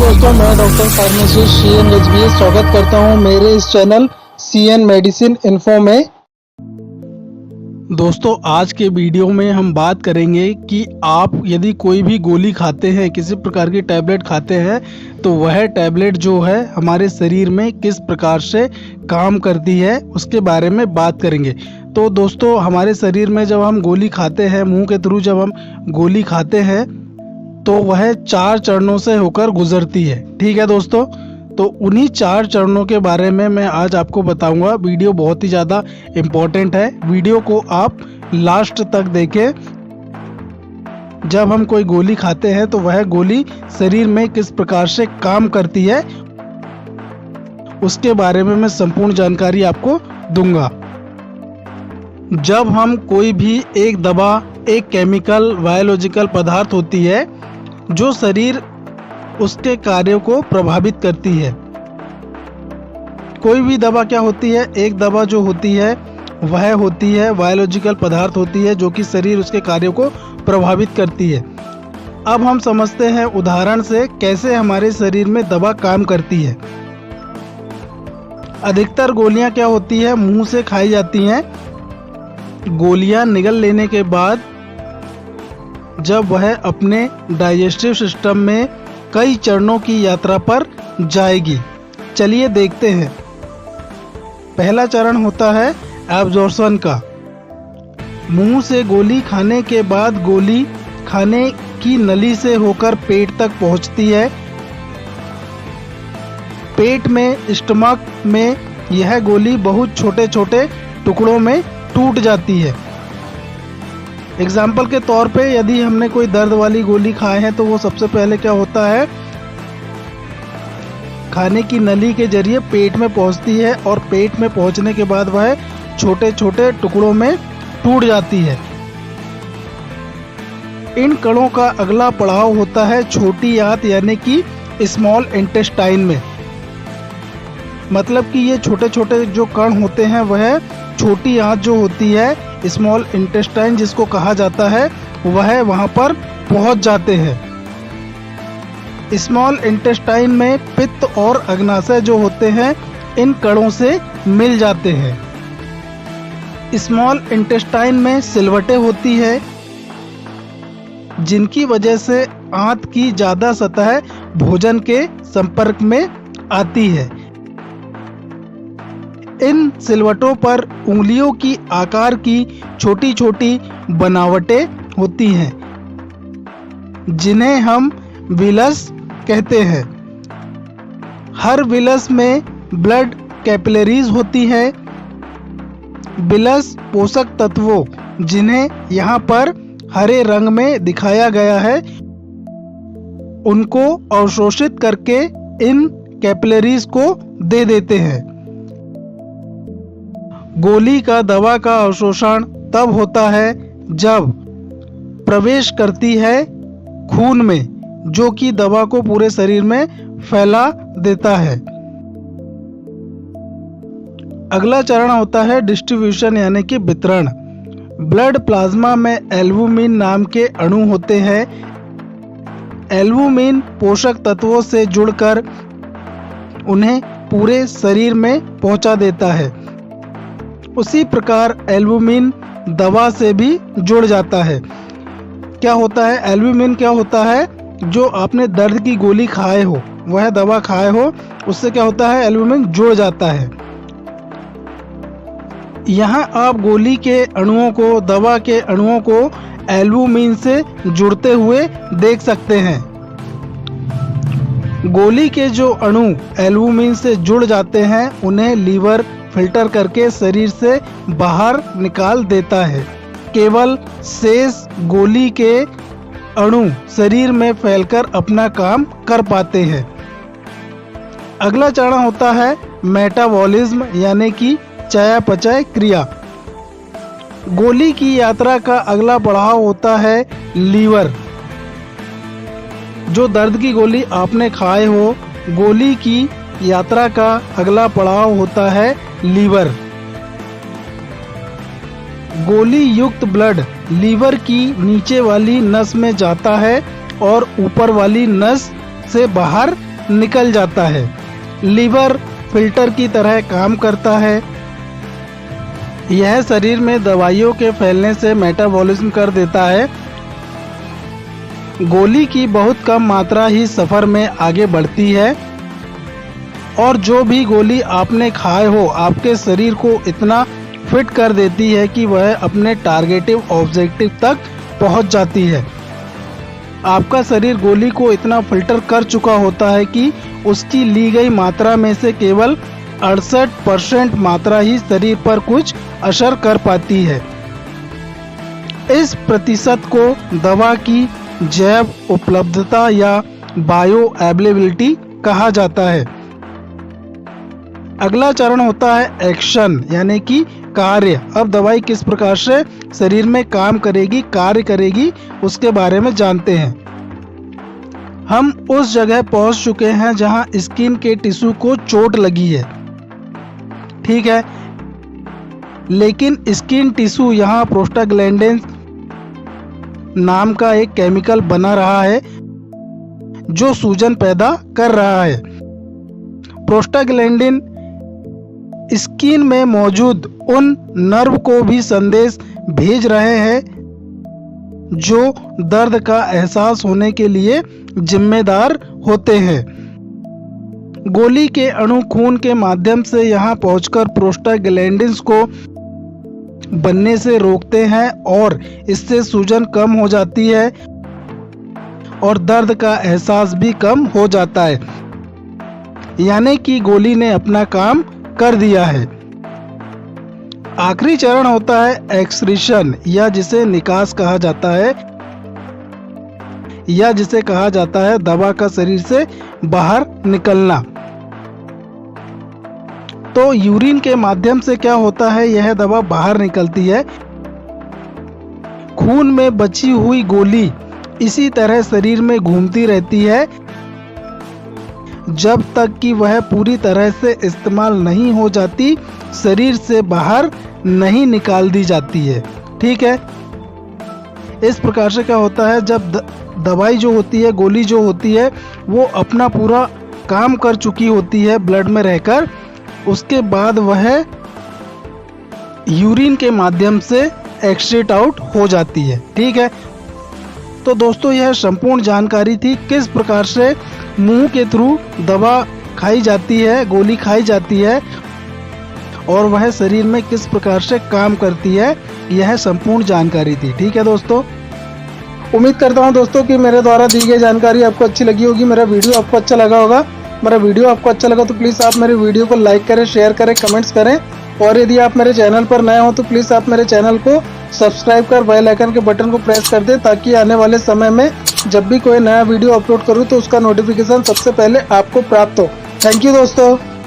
दोस्तों, मैं doctor pharmacist CN Rajvir स्वागत करता हूं मेरे इस चैनल CN मेडिसिन इन्फो में। दोस्तों, आज के वीडियो में हम बात करेंगे कि आप यदि कोई भी गोली खाते हैं, किसी प्रकार की टैबलेट खाते हैं, तो वह टैबलेट जो है हमारे शरीर में किस प्रकार से काम करती है उसके बारे में बात करेंगे। तो दोस्तों, हमारे शरीर में जब हम गोली खाते हैं, मुंह के थ्रू जब हम गोली खाते हैं तो वह 4 चरणों से होकर गुजरती है। ठीक है दोस्तों, तो उन्हीं 4 चरणों के बारे में मैं आज आपको बताऊंगा। वीडियो बहुत ही ज़्यादा इम्पोर्टेंट है, वीडियो को आप लास्ट तक देखें। जब हम कोई गोली खाते हैं तो वह गोली शरीर में किस प्रकार से काम करती है उसके बारे में मैं संपूर्ण जानकारी आपको दूंगा। जब हम कोई भी एक दवा, एक केमिकल बायोलॉजिकल पदार्थ होती है जो शरीर उसके कार्यों को प्रभावित करती है। कोई भी दवा क्या होती है, एक दवा जो होती है वह होती है बायोलॉजिकल पदार्थ होती है जो कि शरीर उसके कार्यों को प्रभावित करती है। अब हम समझते हैं उदाहरण से कैसे हमारे शरीर में दवा काम करती है। अधिकतर गोलियां क्या होती है, मुंह से खाई जाती हैं। गोलियां निगल लेने के बाद जब वह अपने डाइजेस्टिव सिस्टम में कई चरणों की यात्रा पर जाएगी। चलिए देखते हैं। पहला चरण होता है एब्जॉर्प्शन का। मुंह से गोली खाने के बाद गोली खाने की नली से होकर पेट तक पहुंचती है। पेट में, स्टमक में यह गोली बहुत छोटे छोटे टुकड़ों में टूट जाती है। एग्जाम्पल के तौर पे यदि हमने कोई दर्द वाली गोली खाए हैं तो वो सबसे पहले क्या होता है, खाने की नली के जरिए पेट में पहुंचती है और पेट में पहुंचने के बाद वह छोटे छोटे टुकड़ों में टूट जाती है। इन कणों का अगला पड़ाव होता है छोटी आंत यानी कि स्मॉल इंटेस्टाइन में। मतलब कि ये छोटे छोटे जो कण होते हैं वह छोटी आंत जो होती है, स्मॉल इंटेस्टाइन जिसको कहा जाता है, वह वहां पर पहुंच जाते हैं। स्मॉल इंटेस्टाइन में पित्त और अग्नाशय जो होते हैं इन कणों से मिल जाते हैं। स्मॉल इंटेस्टाइन में सिलवटें होती है जिनकी वजह से आंत की ज्यादा सतह भोजन के संपर्क में आती है। इन सिलवटों पर उंगलियों की आकार की छोटी छोटी बनावटें होती हैं जिन्हें हम विलस कहते हैं। हर विलस में ब्लड कैपिलरीज होती है। विलस पोषक तत्वों जिन्हें यहाँ पर हरे रंग में दिखाया गया है उनको अवशोषित करके इन कैपिलरीज को दे देते हैं। गोली का दवा का अवशोषण तब होता है जब प्रवेश करती है खून में, जो कि दवा को पूरे शरीर में फैला देता है। अगला चरण होता है डिस्ट्रीब्यूशन यानी कि वितरण। ब्लड प्लाज्मा में एल्बुमिन नाम के अणु होते हैं। एल्बुमिन पोषक तत्वों से जुड़कर उन्हें पूरे शरीर में पहुंचा देता है। उसी प्रकार एल्बुमिन दवा से भी जुड़ जाता है। क्या होता है, एल्बुमिन क्या होता है, जो आपने दर्द की गोली खाए हो, वह दवा खाए हो, उससे क्या होता है, एल्बुमिन जुड़ जाता है। यहाँ आप गोली के अणुओं को, दवा के अणुओं को एल्बुमिन से जुड़ते हुए देख सकते हैं। गोली के जो अणु एल्बुमिन से जुड़ जाते हैं उन्हें लीवर फिल्टर करके शरीर से बाहर निकाल देता है। केवल शेष गोली के अणु शरीर में फैलकर अपना काम कर पाते हैं। अगला चरण होता है मेटाबॉलिज्म यानी कि चयापचय क्रिया। गोली की यात्रा का अगला पड़ाव होता है लीवर। जो दर्द की गोली आपने खाए हो, गोली की यात्रा का अगला पड़ाव होता है लीवर। गोली युक्त ब्लड लीवर की नीचे वाली नस में जाता है और ऊपर वाली नस से बाहर निकल जाता है। लीवर फिल्टर की तरह काम करता है। यह शरीर में दवाइयों के फैलने से मेटाबॉलिज्म कर देता है। गोली की बहुत कम मात्रा ही सफ़र में आगे बढ़ती है और जो भी गोली आपने खाए हो आपके शरीर को इतना फिट कर देती है कि वह अपने टारगेटिव ऑब्जेक्टिव तक पहुंच जाती है। आपका शरीर गोली को इतना फिल्टर कर चुका होता है कि उसकी ली गई मात्रा में से केवल 68% मात्रा ही शरीर पर कुछ असर कर पाती है। इस प्रतिशत को दवा की जैव उपलब्धता या बायो अवेलेबिलिटी कहा जाता है। अगला चरण होता है एक्शन यानी कि कार्य। अब दवाई किस प्रकार से शरीर में काम करेगी, कार्य करेगी, उसके बारे में जानते हैं। हम उस जगह पहुंच चुके हैं जहां स्किन के टिश्यू को चोट लगी है, ठीक है, लेकिन स्किन टिश्यू यहां प्रोस्टाग्लैंडिन नाम का एक केमिकल बना रहा है जो सूजन पैदा कर रहा है। प्रोस्टाग्लैंडिन स्किन में मौजूद उन नर्व को भी संदेश भेज रहे हैं जो दर्द का एहसास होने के लिए जिम्मेदार होते हैं। गोली के अणु खून के माध्यम से यहां पहुंचकर प्रोस्टाग्लैंडिन्स को बनने से रोकते हैं और इससे सूजन कम हो जाती है और दर्द का एहसास भी कम हो जाता है। यानी कि गोली ने अपना काम कर दिया है। आखिरी चरण होता है एक्सक्रीशन या जिसे निकास कहा जाता है या जिसे कहा जाता है दवा का शरीर से बाहर निकलना। तो यूरिन के माध्यम से क्या होता है, यह दवा बाहर निकलती है। खून में बची हुई गोली इसी तरह शरीर में घूमती रहती है जब तक कि वह पूरी तरह से इस्तेमाल नहीं हो जाती, शरीर से बाहर नहीं निकाल दी जाती है, ठीक है। इस प्रकार से क्या होता है, जब दवाई जो होती है, गोली जो होती है, वो अपना पूरा काम कर चुकी होती है ब्लड में रहकर, उसके बाद वह यूरिन के माध्यम से एक्सक्रीट आउट हो जाती है, ठीक है। तो दोस्तों यह संपूर्ण जानकारी थी किस प्रकार से मुंह के थ्रू दवा खाई जाती है, गोली खाई जाती है और वह शरीर में किस प्रकार से काम करती है, यह संपूर्ण जानकारी थी, ठीक है दोस्तों। उम्मीद करता हूं दोस्तों कि मेरे द्वारा दी गई जानकारी आपको अच्छी लगी होगी, मेरा वीडियो आपको अच्छा लगा होगा। मेरा वीडियो आपको अच्छा लगा तो प्लीज़ आप मेरे वीडियो को लाइक करें, शेयर करें, कमेंट्स करें और यदि आप मेरे चैनल पर नए हो तो प्लीज़ आप मेरे चैनल को सब्सक्राइब कर बेल आइकन के बटन को प्रेस कर दें ताकि आने वाले समय में जब भी कोई नया वीडियो अपलोड करूं तो उसका नोटिफिकेशन सबसे पहले आपको प्राप्त हो। थैंक यू दोस्तों।